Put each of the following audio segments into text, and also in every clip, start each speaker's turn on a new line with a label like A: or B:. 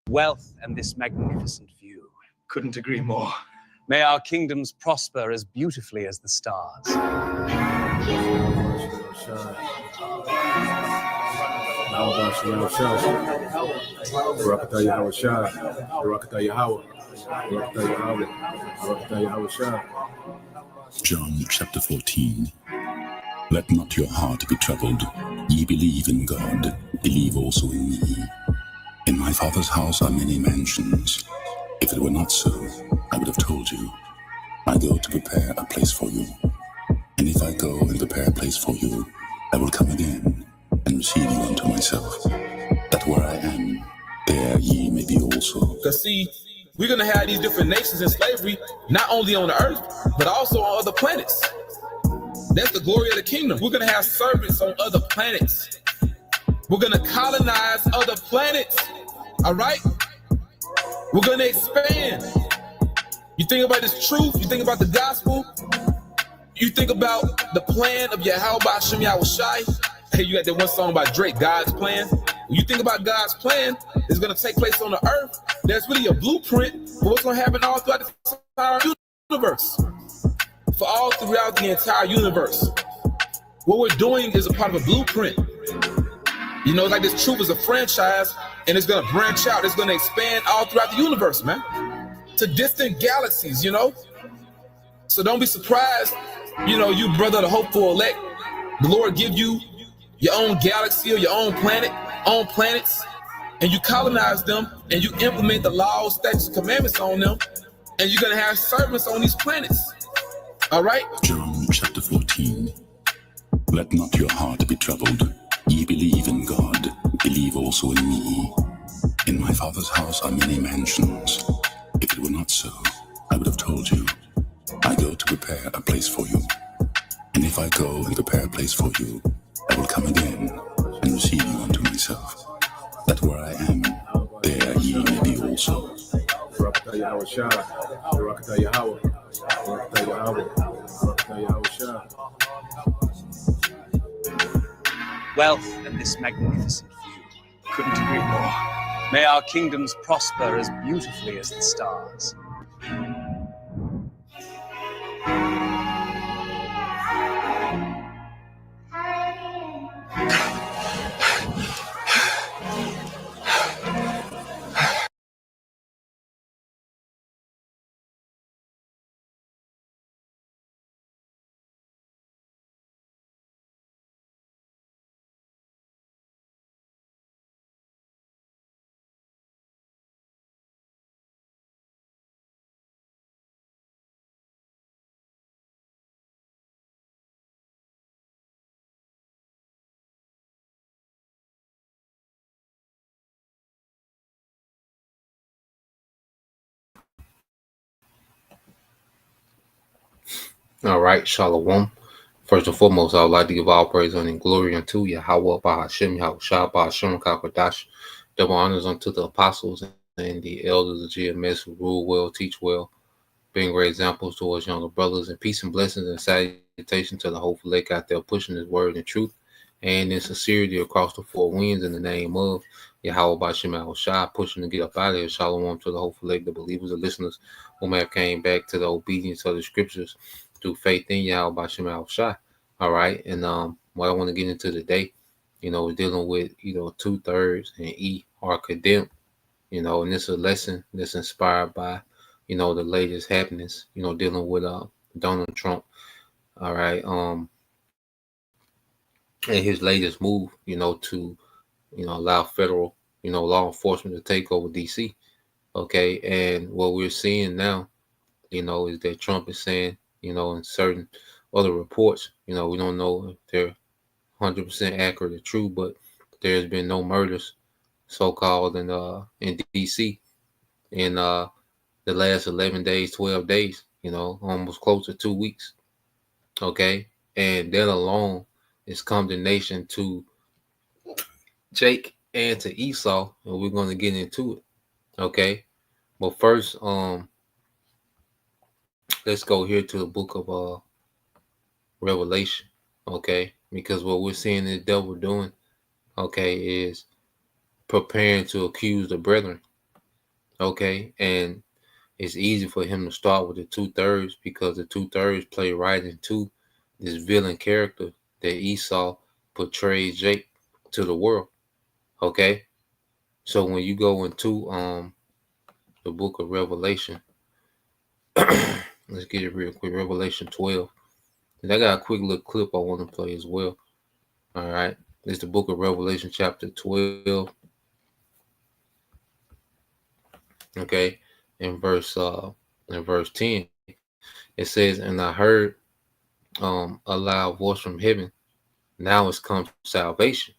A: wealth and this magnificent view.
B: Couldn't agree more.
A: May our kingdoms prosper as beautifully as the stars.
C: John chapter 14. Let not your heart be troubled. Ye believe in God, believe also in me. In my Father's house are many mansions. If it were not so, I would have told you. I go to prepare a place for you. And if I go and prepare a place for you, I will come again and receive you unto myself, that where I am, there ye may be also.
D: Because see, we're going to have these different nations in slavery, not only on the earth, but also on other planets. That's the glory of the kingdom. We're going to have servants on other planets. We're going to colonize other planets. All right? We're going to expand. You think about this truth, you think about the gospel, you think about the plan of Yahweh Hashem Yahushai. Hey, you got that one song by Drake, God's plan. When you think about God's plan, it's going to take place on the earth. There's really a blueprint for what's going to happen all throughout the entire universe. For all throughout the entire universe. What we're doing is a part of a blueprint. You know, like this truth is a franchise, and it's going to branch out. It's going to expand all throughout the universe, man. To distant galaxies, you know? So don't be surprised, you know, you brother, the hopeful elect, the Lord give you your own galaxy or your own planet, own planets, and you colonize them, and you implement the laws, statutes, and commandments on them, and you're going to have servants on these planets. All right?
C: John chapter 14. Let not your heart be troubled. Ye believe in God, believe also in me. In my Father's house are many mansions. If it were not so, I would have told you. I go to prepare a place for you. And if I go and prepare a place for you, I will come again and receive you unto myself, that where I am, there ye may be also.
A: Wealth and this magnificent view.
B: Couldn't agree more.
A: May our kingdoms prosper as beautifully as the stars.
E: All right, Shalom. First and foremost, I would like to give all praise and glory unto Yahweh, Bahashem, Yahushua, Bahashem, Kakadash. Double honors unto the apostles and the elders of GMS who rule well, teach well, being great examples towards younger brothers, and peace and blessings and salutation to the hopeful lake out there pushing his word and truth and in sincerity across the four winds in the name of Yahweh Bahashem Yahushua, pushing to get up out of here. Shalom to the hopeful lake, the believers, the listeners who may have came back to the obedience of the scriptures through faith in Yahweh Bahashem Yahushua. All right, and what I want to get into today, you know, is dealing with, you know, 2/3 and E are condemned, you know, and this is a lesson that's inspired by, you know, the latest happenings, you know, dealing with Donald Trump. All right, and his latest move, you know, to, you know, allow federal, you know, law enforcement to take over DC. Okay, and what we're seeing now, you know, is that Trump is saying, you know, in certain other reports, you know, we don't know if they're 100% accurate or true, but there's been no murders, so-called, in DC in the last 11 days, 12 days, you know, almost close to 2 weeks. Okay, and that alone is condemnation to Jake and to Esau, and we're going to get into it. Okay, but first, let's go here to the book of Revelation. Okay, because what we're seeing the devil doing, okay, is preparing to accuse the brethren. Okay, and it's easy for him to start with the 2/3 because the 2/3 play right into this villain character that Esau portrays Jake to the world. Okay, so when you go into the book of Revelation, let's get it real quick. Revelation 12. And I got a quick little clip I want to play as well. All right, it's the book of Revelation, chapter 12. Okay, in verse 10, it says, "And I heard a loud voice from heaven. Now has come salvation."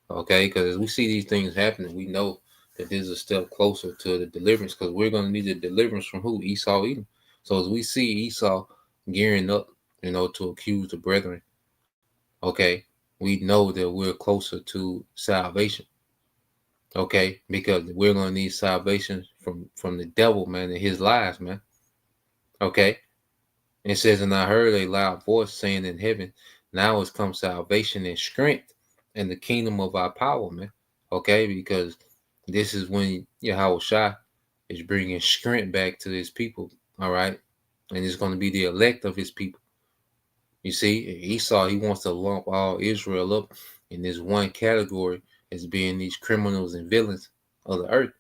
E: Okay, because as we see these things happening, we know that this is a step closer to the deliverance, because we're going to need the deliverance from who? Esau, Edom. So as we see Esau gearing up, to accuse the brethren, okay, we know that we're closer to salvation. Okay, because we're going to need salvation from the devil, man, and his lies, man. Okay, it says, "And I heard a loud voice saying in heaven, now has come salvation and strength and the kingdom of our power," man. Okay, because this is when Yahweh Shai is bringing strength back to his people. All right, and it's going to be the elect of his people. You see, Esau, he wants to lump all Israel up in this one category as being these criminals and villains of the earth.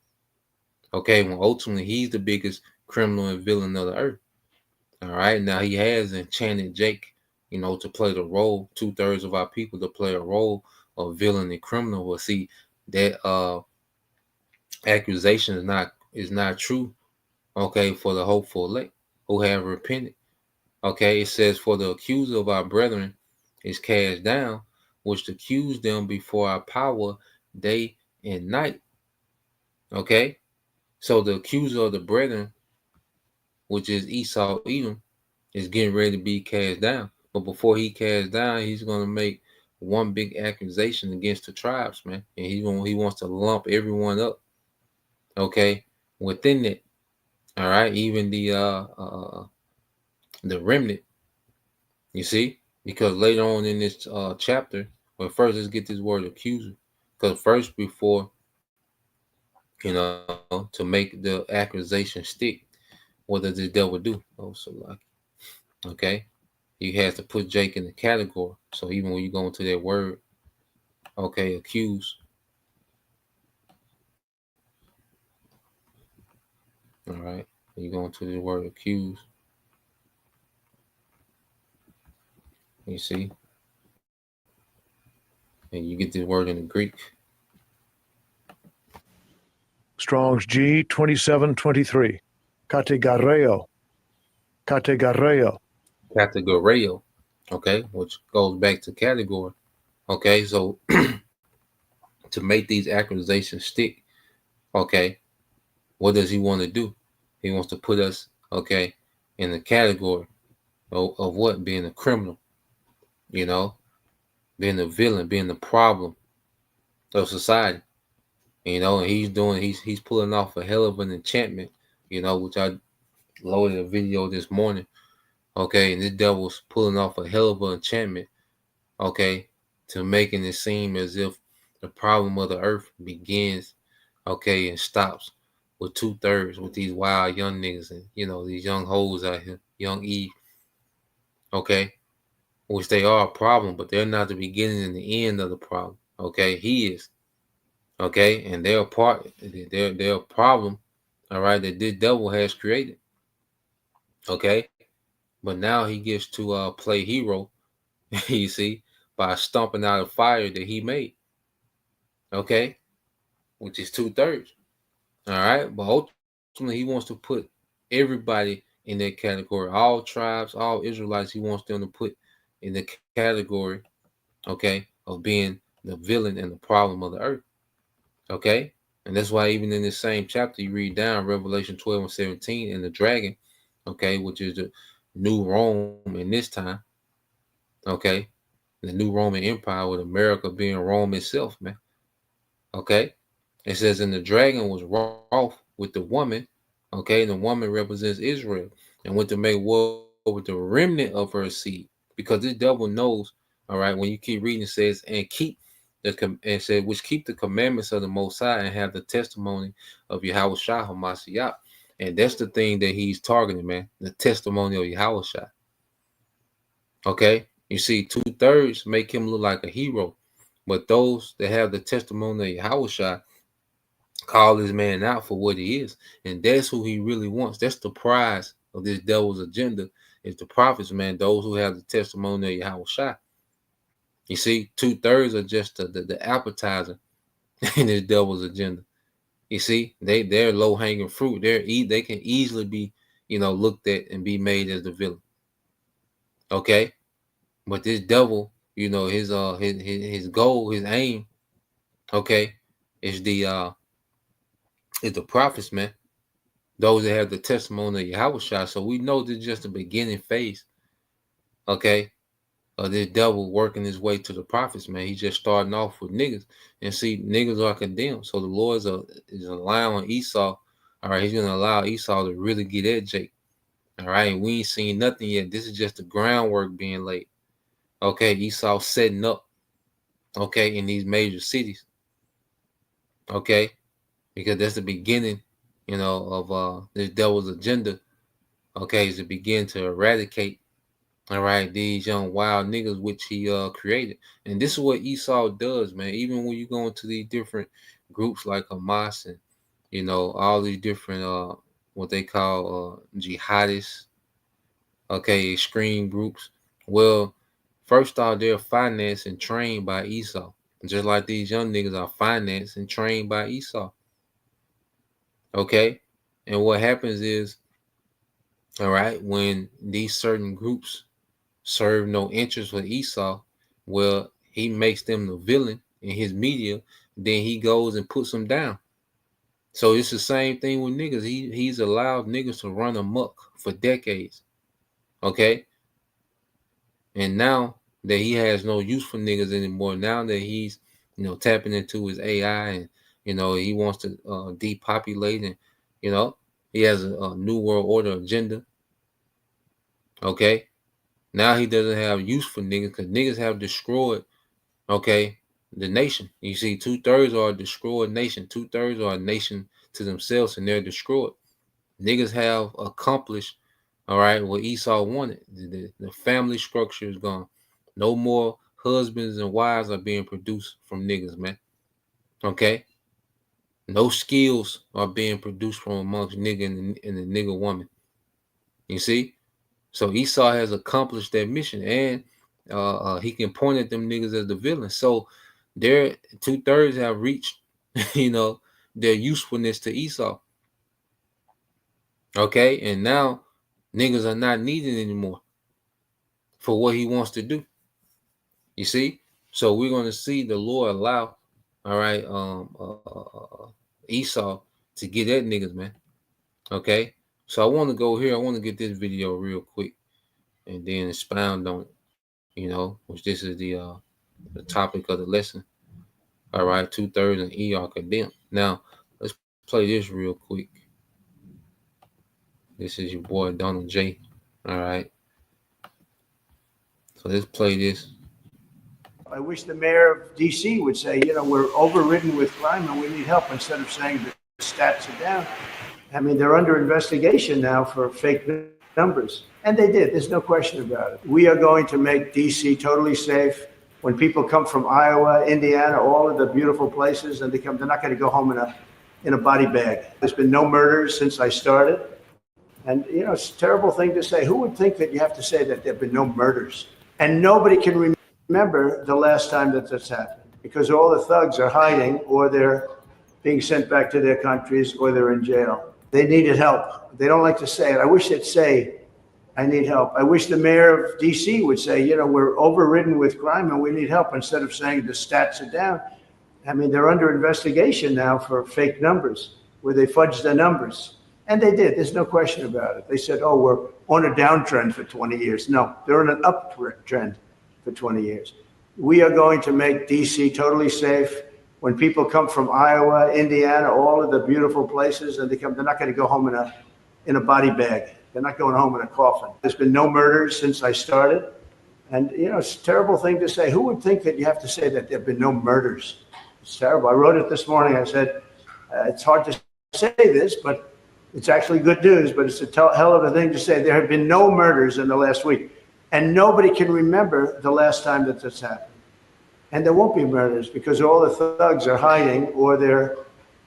E: Okay, when ultimately he's the biggest criminal and villain of the earth. All right, now he has enchanted Jake, to play the role, 2/3 of our people to play a role of villain and criminal. Well, see, that accusation is not true. Okay, for the hopeful elect who have repented. Okay, it says, "For the accuser of our brethren is cast down, which accused them before our power day and night." Okay, so the accuser of the brethren, which is Esau Edom, is getting ready to be cast down. But before he cast down, he's going to make one big accusation against the tribes, man. And he wants to lump everyone up, okay, within it. All right, even the remnant. You see, because later on in this chapter, well, first let's get this word accuser, because first before to make the accusation stick, what does the devil do? Oh, so like, okay, he has to put Jake in the category. So even when you go into that word, okay, accuse. All right, you go into the word accuse. You see, and you get this word in the Greek.
B: Strong's G 2723. Kategareo. Kategareo.
E: Categoreo, okay, which goes back to category. Okay, so to make these accusations stick, okay, what does he want to do? He wants to put us, okay, in the category of what? Being a criminal, being a villain, being the problem of society, and he's pulling off a hell of an enchantment, which I loaded a video this morning, okay, and this devil's pulling off a hell of an enchantment, okay, to making it seem as if the problem of the earth begins, okay, and stops with 2/3 with these wild young niggas and these young hoes out here, young Eve, okay, which they are a problem, but they're not the beginning and the end of the problem. Okay, he is, okay, and they're a problem, all right, that this devil has created, okay, but now he gets to play hero, you see, by stomping out a fire that he made, okay, which is 2/3. All right, but ultimately he wants to put everybody in that category, all tribes, all Israelites. He wants them to put in the category, okay, of being the villain and the problem of the earth, okay. And that's why even in this same chapter you read down Revelation 12 and 17, and the dragon, okay, which is the new Rome in this time, okay, the new Roman Empire, with America being Rome itself, man, okay. It says, "And the dragon was wroth with the woman," okay, and the woman represents Israel, "and went to make war with the remnant of her seed," because this devil knows, all right, when you keep reading, it says, "and keep and said, which keep the commandments of the Most High and have the testimony of Yahweh Shah Hamashiach. And that's the thing that he's targeting, man. The testimony of Yahweh Shah. Okay? You see, 2/3 make him look like a hero. But those that have the testimony of Yahweh Shah call this man out for what he is. And that's who he really wants. That's the prize of this devil's agenda, is the prophets, man, those who have the testimony of Yahweh Shah. You see, 2/3 are just the appetizer in this devil's agenda. You see, they're low hanging fruit. They can easily be, looked at and be made as the villain. Okay, but this devil, his goal, his aim, okay, is the prophets, man. Those that have the testimony of Yahweh Shah. So we know this is just the beginning phase. Okay. This devil working his way to the prophets, man. He's just starting off with niggas. And see, niggas are condemned. So the Lord is allowing Esau. All right, he's going to allow Esau to really get at Jake. All right, and we ain't seen nothing yet. This is just the groundwork being laid. Okay, Esau setting up, okay, in these major cities. Okay, because that's the beginning, of this devil's agenda. Okay, is to begin to eradicate, all right, these young wild niggas which he created. And this is what Esau does, man. Even when you go into these different groups like Hamas and all these different what they call jihadists, okay, extreme groups. Well, first off, they're financed and trained by Esau, just like these young niggas are financed and trained by Esau. Okay, and what happens is, all right, when these certain groups serve no interest with Esau, well, he makes them the villain in his media, then he goes and puts them down. So it's the same thing with niggas. He's allowed niggas to run amok for decades. Okay? And now that he has no use for niggas anymore, now that he's, tapping into his AI and, he wants to depopulate and, he has a new world order agenda. Okay? Now he doesn't have use for niggas because niggas have destroyed, okay, the nation. You see, 2/3 are a destroyed nation. 2/3 are a nation to themselves and they're destroyed. Niggas have accomplished, all right, what Esau wanted. The family structure is gone. No more husbands and wives are being produced from niggas, man. Okay? No skills are being produced from amongst nigga and the nigga woman. You see? So Esau has accomplished that mission, and he can point at them niggas as the villain. So their 2/3 have reached, their usefulness to Esau. Okay, and now niggas are not needed anymore for what he wants to do. You see? So we're going to see the Lord allow, all right, Esau to get at niggas, man. Okay? So I want to go here. I want to get this video real quick and then expound on it, which this is the topic of the lesson. All right, 2/3 and E are condemned. Now, let's play this real quick. This is your boy Donald J. All right. So let's play this.
F: I wish the mayor of D.C. would say, we're overridden with crime and we need help, instead of saying the stats are down. I mean, they're under investigation now for fake numbers. And they did. There's no question about it. We are going to make D.C. totally safe. When people come from Iowa, Indiana, all of the beautiful places, and they're not going to go home in a body bag. There's been no murders since I started. And, it's a terrible thing to say. Who would think that you have to say that there have been no murders? And nobody can remember the last time that this happened, because all the thugs are hiding, or they're being sent back to their countries, or they're in jail. They needed help. They don't like to say it. I wish they'd say, I need help. I wish the mayor of D.C. would say, we're overridden with crime and we need help, instead of saying the stats are down. I mean, they're under investigation now for fake numbers, where they fudged the numbers. And they did. There's no question about it. They said, we're on a downtrend for 20 years. No, they're on an uptrend for 20 years. We are going to make D.C. totally safe. When people come from Iowa, Indiana, all of the beautiful places, and they're not going to go home in a body bag. They're not going home in a coffin. There's been no murders since I started. And, it's a terrible thing to say. Who would think that you have to say that there have been no murders? It's terrible. I wrote it this morning. I said, it's hard to say this, but it's actually good news, but it's a hell of a thing to say. There have been no murders in the last week. And nobody can remember the last time that this happened. And there won't be murders because all the thugs are hiding, or they're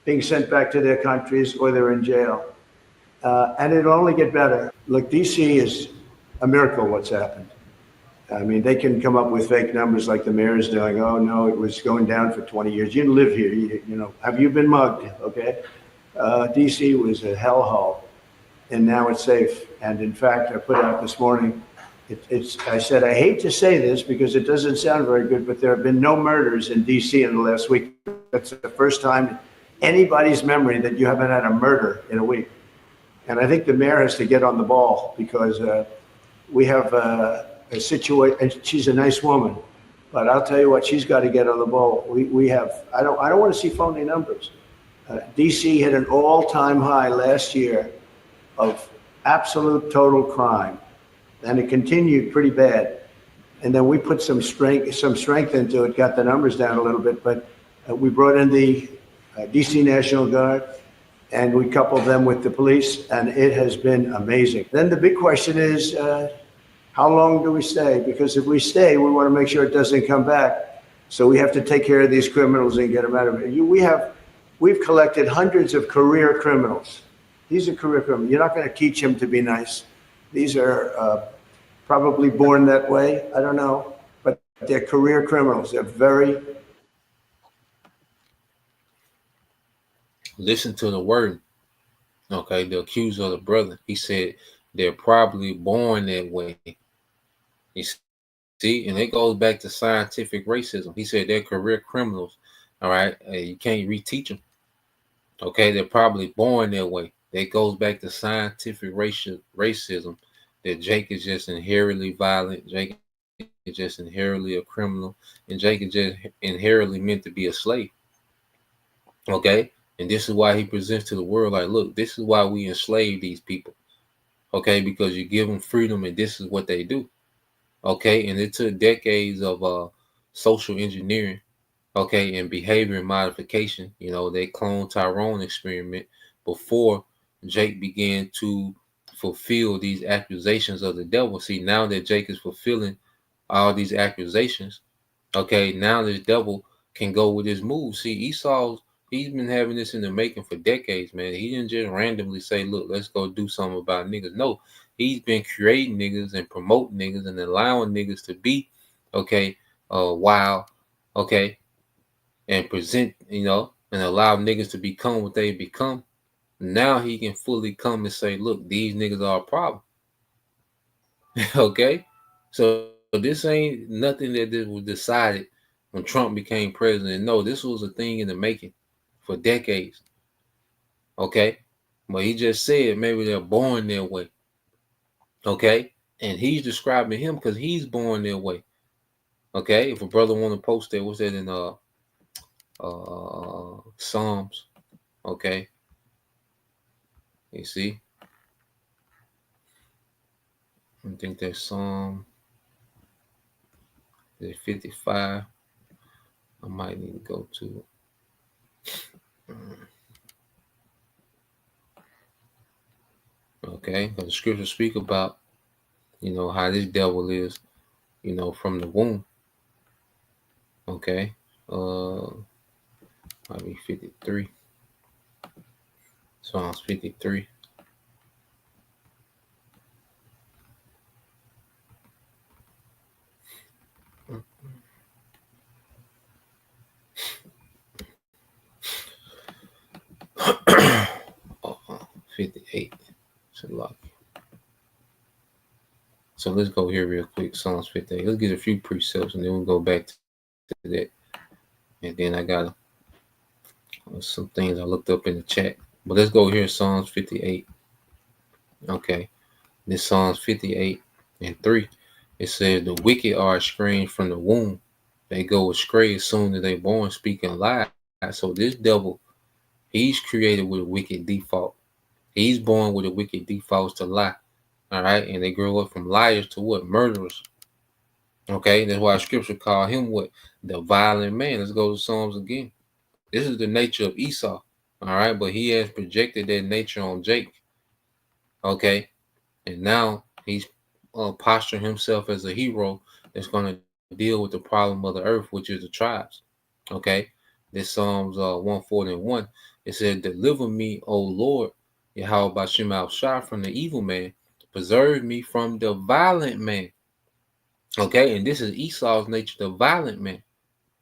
F: being sent back to their countries, or they're in jail. And it'll only get better. Look, DC is a miracle what's happened. I mean, they can come up with fake numbers like the mayor is doing. Oh, no, it was going down for 20 years. You live here. Have you been mugged? Okay. DC was a hellhole, and now it's safe. And in fact, I put out this morning, I said, I hate to say this because it doesn't sound very good, but there have been no murders in DC in the last week. That's the first time in anybody's memory that you haven't had a murder in a week. And I think the mayor has to get on the ball because we have a situation, and she's a nice woman, but I'll tell you what, she's got to get on the ball. We have, I don't want to see phony numbers. DC hit an all-time high last year of absolute total crime, and it continued pretty bad. And then we put some strength into it, got the numbers down a little bit, but we brought in the DC National Guard, and we coupled them with the police, and it has been amazing. Then the big question is, how long do we stay? Because if we stay, we want to make sure it doesn't come back. So we have to take care of these criminals and get them out of it. We've collected hundreds of career criminals. These are career criminals. You're not going to teach them to be nice. These are probably born that way. I don't know, but they're career criminals. They're very.
E: Listen to the word. Okay, the accuser of the brother. He said they're probably born that way. You see, and it goes back to scientific racism. He said they're career criminals. All right, you can't reteach them. Okay, they're probably born that way. That goes back to scientific racism. That Jake is just inherently violent. Jake is just inherently a criminal, and Jake is just inherently meant to be a slave. Okay, and this is why he presents to the world like, look, this is why we enslave these people. Okay, because you give them freedom, and this is what they do. Okay, and it took decades of social engineering, okay, and behavior modification. They cloned Tyrone experiment before Jake began to fulfill these accusations of the devil. See, now that Jake is fulfilling all these accusations, okay, now this devil can go with his moves. See, Esau, he's been having this in the making for decades, man. He didn't just randomly say, look, let's go do something about niggas. No, he's been creating niggas and promoting niggas and allowing niggas to be, okay, wild, okay, and present, and allow niggas to become what they become. Now he can fully come and say, look, these niggas are a problem. Okay? So this ain't nothing that this was decided when Trump became president. No, this was a thing in the making for decades. Okay? But he just said maybe they're born their way. Okay? And he's describing him because he's born their way. Okay? If a brother want to post that, what's that in Psalms? Okay? You see? I think that's Psalm 55. I might need to go to it. Okay, because the scriptures speak about, how this devil is, from the womb. Okay. Might be 53. Psalms 53. Oh, 58. So let's go here real quick. Psalms 58. Let's get a few precepts and then we'll go back to that. And then I got some things I looked up in the chat. But let's go here, Psalms 58. Okay. This Psalms 58 and 3. It says, the wicked are estranged from the womb. They go astray as soon as they're born, speaking lies. So this devil, he's created with a wicked default. He's born with a wicked default to lie. All right. And they grow up from liars to what? Murderers. Okay, that's why scripture call him what? The violent man. Let's go to Psalms again. This is the nature of Esau. All right, but he has projected that nature on Jake. Okay, and now he's posturing himself as a hero that's going to deal with the problem of the earth, which is the tribes. Okay, this Psalms 141. It said, "Deliver me, O Lord, Yahweh Bashem Al Shah, from the evil man. Preserve me from the violent man." Okay, and this is Esau's nature, the violent man.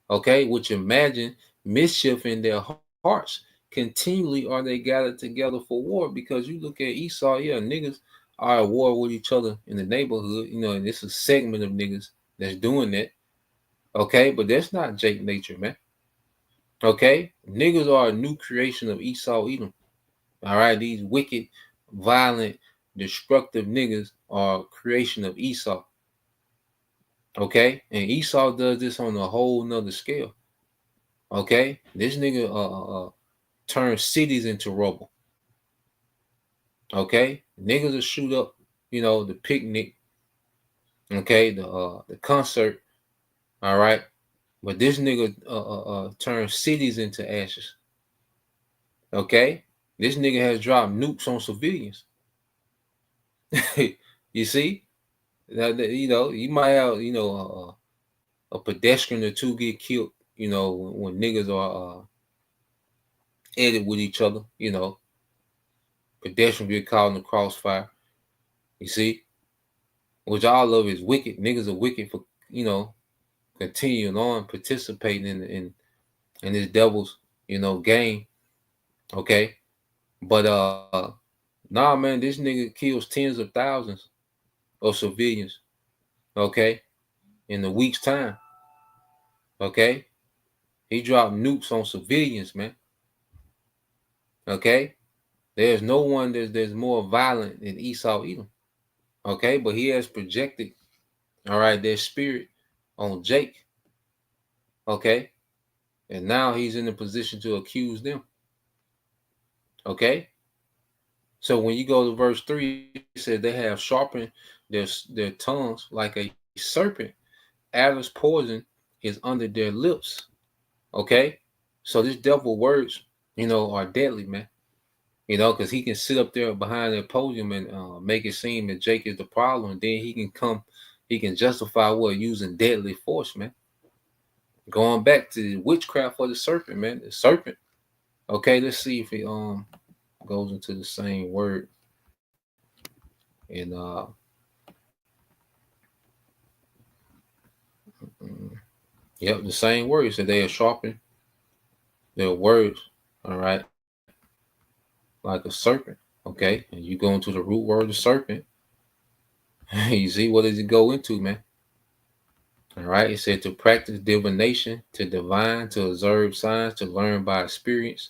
E: Okay, which imagine mischief in their hearts. Continually are they gathered together for war, because you look at Esau, yeah, niggas are at war with each other in the neighborhood, and it's a segment of niggas that's doing that. Okay, but that's not Jake nature, man. Okay, niggas are a new creation of Esau Edom. All right, these wicked, violent, destructive niggas are a creation of Esau. Okay, and Esau does this on a whole nother scale. Okay, this nigga turns cities into rubble. Okay, niggas will shoot up, the picnic. Okay, the concert. All right, but this nigga turns cities into ashes. Okay, this nigga has dropped nukes on civilians. You see, you might have a pedestrian or two get killed. When niggas are at it with each other. Pedestrian get caught in the crossfire. You see, which all of it is wicked. Niggas are wicked for continuing on participating in this devil's game. Okay, but nah, man, this nigga kills tens of thousands of civilians. Okay, in a week's time. Okay, he dropped nukes on civilians, man. Okay, there's no one that's more violent than Esau Edom. Okay, but he has projected, all right, their spirit on Jake. Okay, and now he's in a position to accuse them. Okay, so when you go to verse 3, it says they have sharpened their tongues like a serpent. Adder's poison is under their lips. Okay, so this devil words, are deadly, man. Because he can sit up there behind the podium and make it seem that Jake is the problem. And then he can justify using deadly force, man. Going back to the witchcraft for the serpent, man. The serpent. Okay, let's see if it goes into the same word. And yep, the same word. So they are sharpened their words, all right, like a serpent. Okay, and you go into the root word of serpent. You see, what does it go into, man? All right, it said to practice divination, to divine, to observe signs, to learn by experience,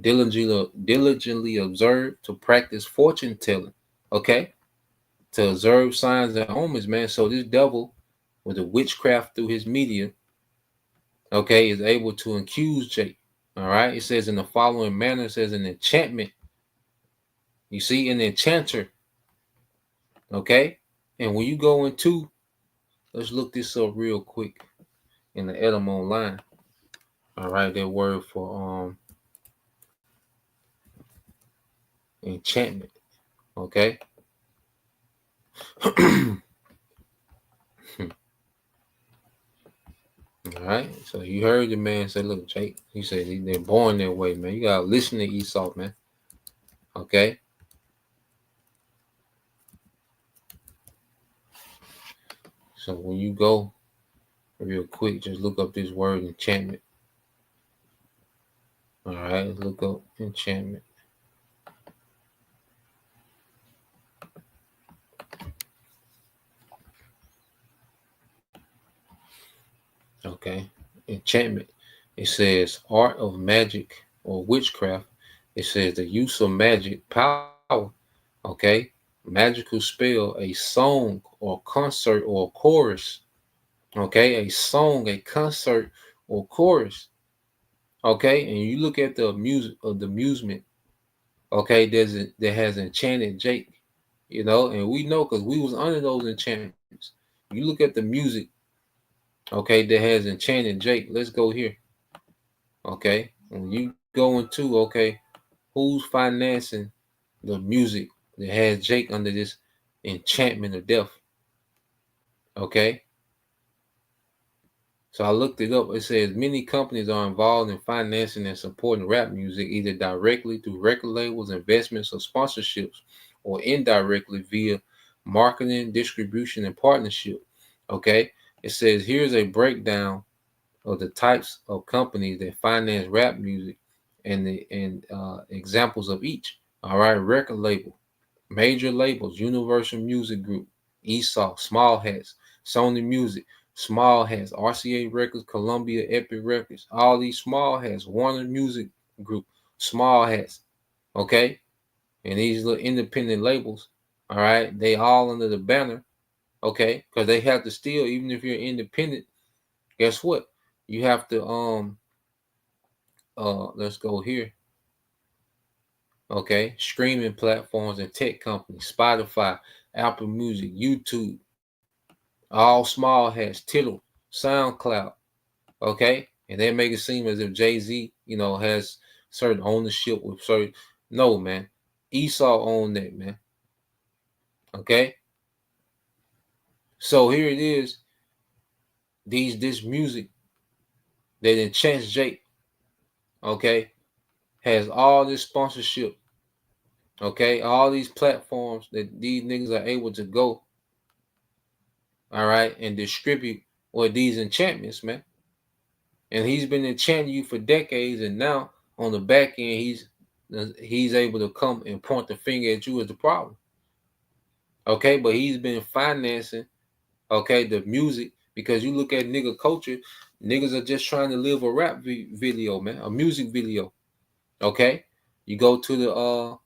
E: diligently observe, to practice fortune telling. Okay, to observe signs and omens, man. So this devil, with the witchcraft through his media, okay, is able to accuse Jake. All right, it says in the following manner, it says an enchantment. You see, an enchanter. Okay, and when you go into, let's look this up real quick in the Edom Online. All right, that word for enchantment. Okay. All right, so you heard the man say, "Look, Jake," he said they're born that way, man. You gotta listen to Esau, man. Okay. So when you go real quick, just look up this word enchantment. All right, look up enchantment. Okay, enchantment. It says art of magic or witchcraft. It says the use of magic power. Okay, magical spell, a song or concert or chorus. Okay, a song, a concert or chorus. Okay, and you look at the music of the amusement. Okay, that has enchanted Jake. And we know because we was under those enchantments. You look at the music okay, that has enchanted Jake. Let's go here. Okay, when you go into, okay, who's financing the music that has Jake under this enchantment of death? Okay, so I looked it up. It says many companies are involved in financing and supporting rap music, either directly through record labels, investments, or sponsorships, or indirectly via marketing, distribution, and partnership. Okay, it says here's a breakdown of the types of companies that finance rap music and examples of each. All right, record label, major labels: Universal Music Group, ESOP, Small Hats, Sony Music, Small Hats, RCA Records, Columbia, Epic Records. All these small hats, Warner Music Group, Small Hats. Okay, and these little independent labels. All right, they all under the banner. Okay, because they have to still, even if you're independent, guess what? You have to let's go here. Okay, streaming platforms and tech companies, Spotify, Apple Music, YouTube, all small hats, Tidal, SoundCloud. Okay, and they make it seem as if Jay-Z, has certain ownership with certain. No, man, Esau owned that, man. Okay, so here it is. This music that enchants Jake, okay, has all this sponsorship. Okay, all these platforms that these niggas are able to go, all right, and distribute with these enchantments, man. And he's been enchanting you for decades, and now on the back end, he's able to come and point the finger at you as the problem. Okay, but he's been financing, okay, the music, because you look at nigga culture, niggas are just trying to live a rap video, man, a music video. Okay, you go to the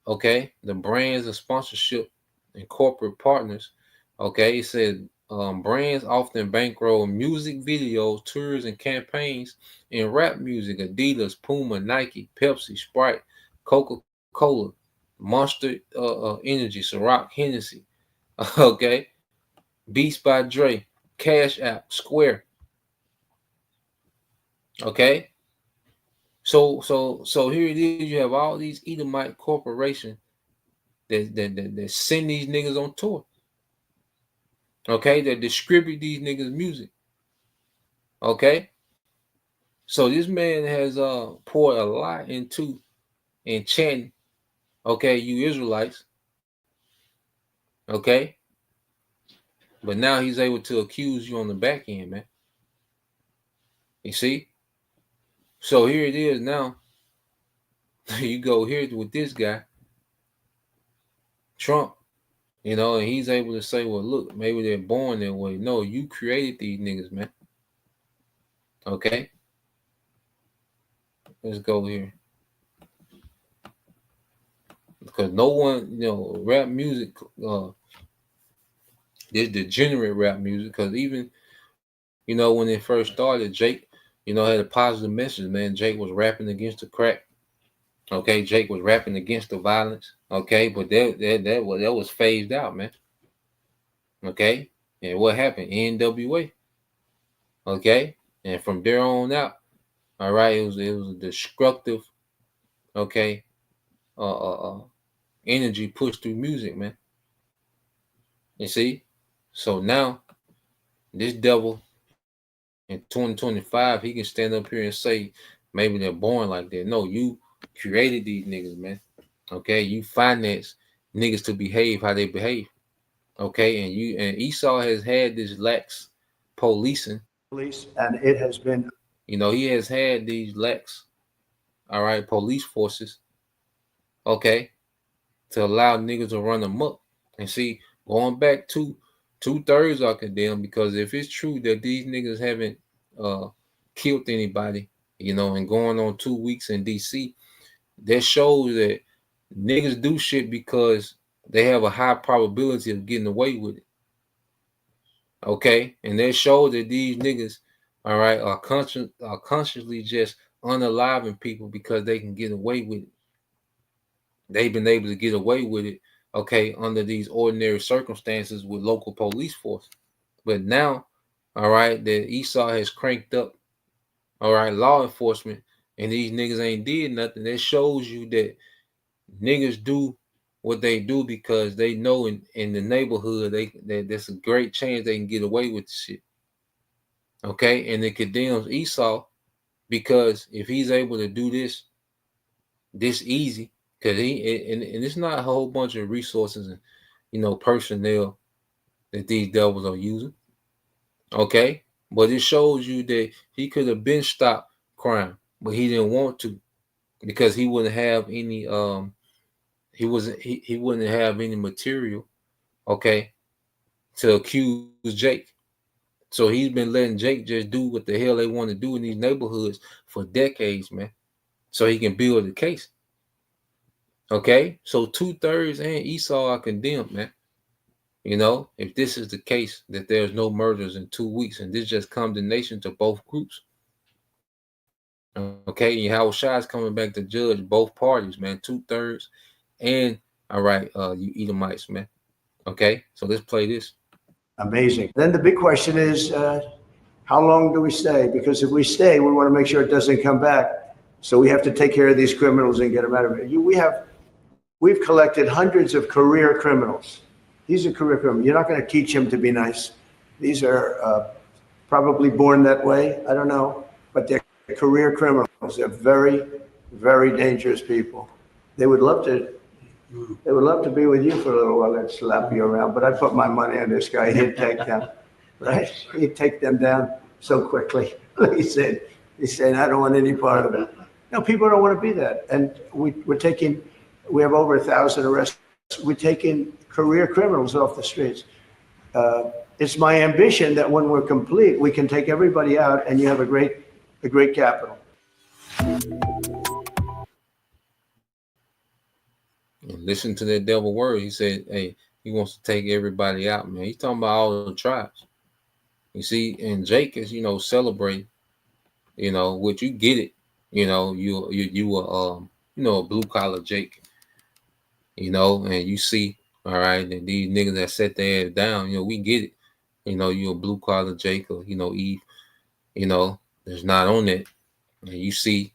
E: okay, the brands and sponsorship and corporate partners. Okay, it said brands often bankroll music videos, tours, and campaigns in rap music. Adidas, Puma, Nike, Pepsi, Sprite, Coca-Cola, Monster Energy, Ciroc, Hennessy. Okay, Beats by Dre, Cash App, Square. Okay, so here it is. You have all these Edomite corporations that send these niggas on tour. Okay, that distribute these niggas music. Okay, so this man has poured a lot into enchanting, okay, you Israelites. Okay, but now he's able to accuse you on the back end, man. You see, so here it is now. You go here with this guy, Trump, and he's able to say, well, look, maybe they're born that way. No, you created these niggas, man. Okay, let's go here. Because no one, rap music, this degenerate rap music, because even, when it first started, Jake, had a positive message, man. Jake was rapping against the crack. Okay, Jake was rapping against the violence. Okay, but that was phased out, man. Okay, and what happened? NWA. Okay, and from there on out, all right, it was a destructive, okay, energy pushed through music, man. You see, so now this devil in 2025, he can stand up here and say maybe they're born like that. No, you created these niggas, man. Okay, you finance niggas to behave how they behave. Okay, and Esau has had this lax policing.
F: And it has been,
E: He has had these lax, all right, police forces. Okay, to allow niggas to run amok. And see, going back to 2/3 are condemned, because if it's true that these niggas haven't killed anybody, and going on 2 weeks in DC, that shows that niggas do shit because they have a high probability of getting away with it. Okay, and that shows that these niggas, all right, are consciously just unaliving people because they can get away with it. They've been able to get away with it, okay, under these ordinary circumstances with local police force. But now all right, that Esau has cranked up, all right, law enforcement, and these niggas ain't did nothing. That shows you that niggas do what they do because they know in the neighborhood there's a great chance they can get away with the shit. Okay, and it condemns Esau because if he's able to do this easy, because and it's not a whole bunch of resources and personnel that these devils are using. Okay, but it shows you that he could have been stopped crime, but he didn't want to because he wouldn't have any he wouldn't have any material, okay, to accuse Jake. So he's been letting Jake just do what the hell they want to do in these neighborhoods for decades, man. So he can build a case. Okay, so 2/3 and Esau are condemned, man. If this is the case, that there's no murders in 2 weeks, and this just condemnation to both groups. Okay, and Yahweh Shai is coming back to judge both parties, man. 2/3 and all right, you Edomites, man. Okay, so let's play this.
F: Amazing. Then the big question is, how long do we stay? Because if we stay, we want to make sure it doesn't come back. So we have to take care of these criminals and get them out of it. We've collected hundreds of career criminals. These are career criminals. You're not going to teach them to be nice. These are probably born that way. I don't know, but they're career criminals. They're very, very dangerous people. They would love to be with you for a little while and slap you around, but I put my money on this guy. He'd take them, right? He'd take them down so quickly. He said, I don't want any part of it. No, people don't want to be that. And we have over 1,000 arrests. We're taking career criminals off the streets. It's my ambition that when we're complete, we can take everybody out and you have a great capital.
E: And listen to that devil word. He said, hey, he wants to take everybody out, man. He's talking about all the tribes. You see, and Jake is, celebrating, which you get it. You are, a blue collar Jake, and you see, all right, and these niggas that set their ass down, we get it. You're a blue collar Jake or, Eve, there's not on that. And you see,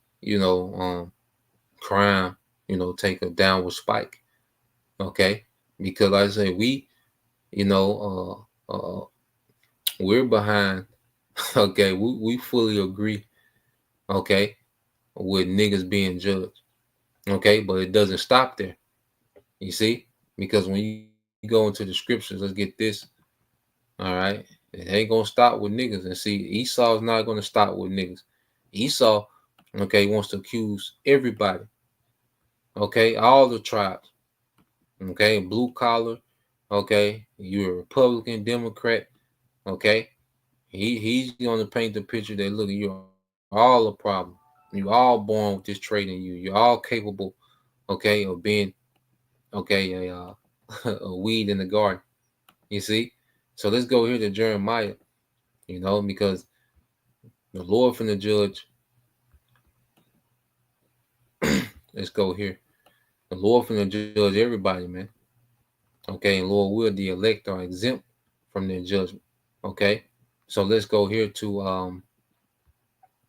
E: crime, take a downward spike. Okay. Because like I say, we're behind. Okay. We fully agree. Okay. With niggas being judged. Okay. But it doesn't stop there. You see? Because when you go into the scriptures, let's get this. All right. It ain't going to stop with niggas. And see, Esau is not going to stop with niggas. Esau, okay, wants to accuse everybody. Okay, all the tribes. Okay, blue collar. Okay, you're a Republican, Democrat. Okay, he's going to paint the picture that look, you're all a problem. You're all born with this trait in you. You're all capable, okay, of being, okay, a weed in the garden. You see? So let's go here to Jeremiah. Because the Lord from the judge. Let's go here. The Lord finna judge everybody, man. Okay, and Lord will, the elect are exempt from their judgment. Okay, so let's go here to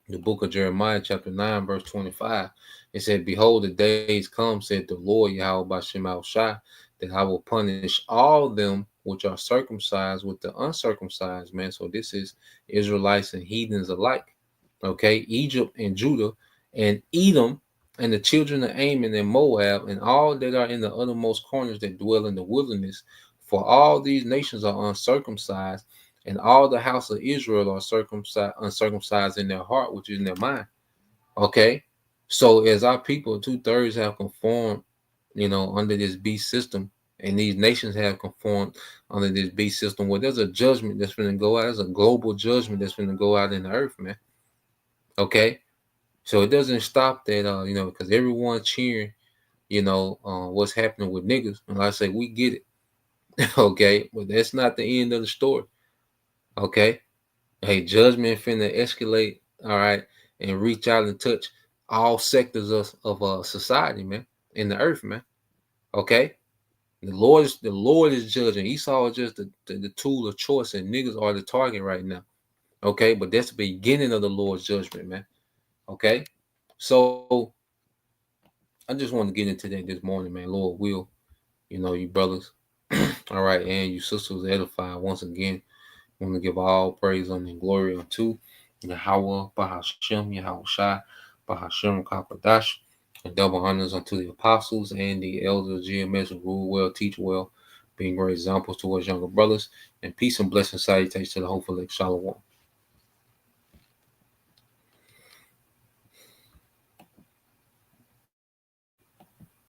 E: the book of Jeremiah, chapter 9, verse 25. It said, behold, the days come, said the Lord Yahweh Bashem Al-Shai, that I will punish all them which are circumcised with the uncircumcised, man. So this is Israelites and heathens alike. Okay, Egypt and Judah and Edom, and the children of Ammon and Moab, and all that are in the uttermost corners that dwell in the wilderness. For all these nations are uncircumcised, and all the house of Israel are uncircumcised in their heart, which is in their mind. Okay, so as our people, 2/3 have conformed, under this beast system, and these nations have conformed under this beast system. Well, there's a judgment that's going to go out. There's a global judgment that's going to go out in the earth, man. Okay. So it doesn't stop that, because everyone's cheering, what's happening with niggas. And like I say, we get it. Okay. But that's not the end of the story. Okay. Hey, judgment finna escalate. All right. And reach out and touch all sectors of society, man, in the earth, man. Okay. The Lord is judging. Esau is just the tool of choice, and niggas are the target right now. Okay, but that's the beginning of the Lord's judgment, man. Okay, so I just want to get into that this morning, man. Lord will, you brothers, all right, and you sisters edified once again. I want to give all praise and glory unto Yahweh, Bahashem, Yahweh Shai, Bahashem, Kapadash, and double honors unto the apostles and the elders, GMS, who rule well, teach well, being great examples to us younger brothers, and peace and blessing salutations to the hopeful Shalom.